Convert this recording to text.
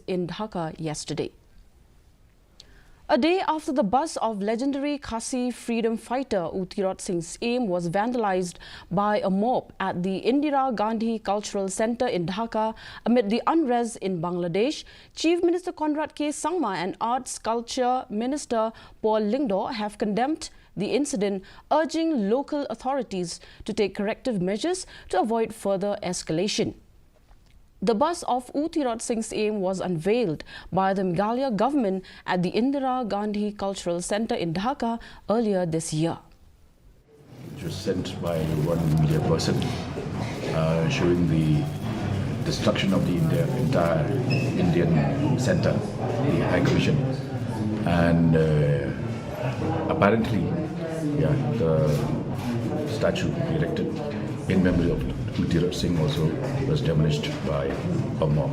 in Dhaka yesterday. A day after the bus of legendary Khasi freedom fighter Tirot Syiem was vandalized by a mob at the Indira Gandhi Cultural Centre in Dhaka amid the unrest in Bangladesh, Chief Minister Conrad K. Sangma and Arts Culture Minister Paul Lyngdoh have condemned the incident, urging local authorities to take corrective measures to avoid further escalation. The bust of Tirot Syiem was unveiled by the Meghalaya government at the Indira Gandhi Cultural Centre in Dhaka earlier this year. It was sent by one media person showing the destruction of the entire Indian Centre, the High Commission, and apparently, the statue erected in memory of Tirot Syiem also was demolished by a mob.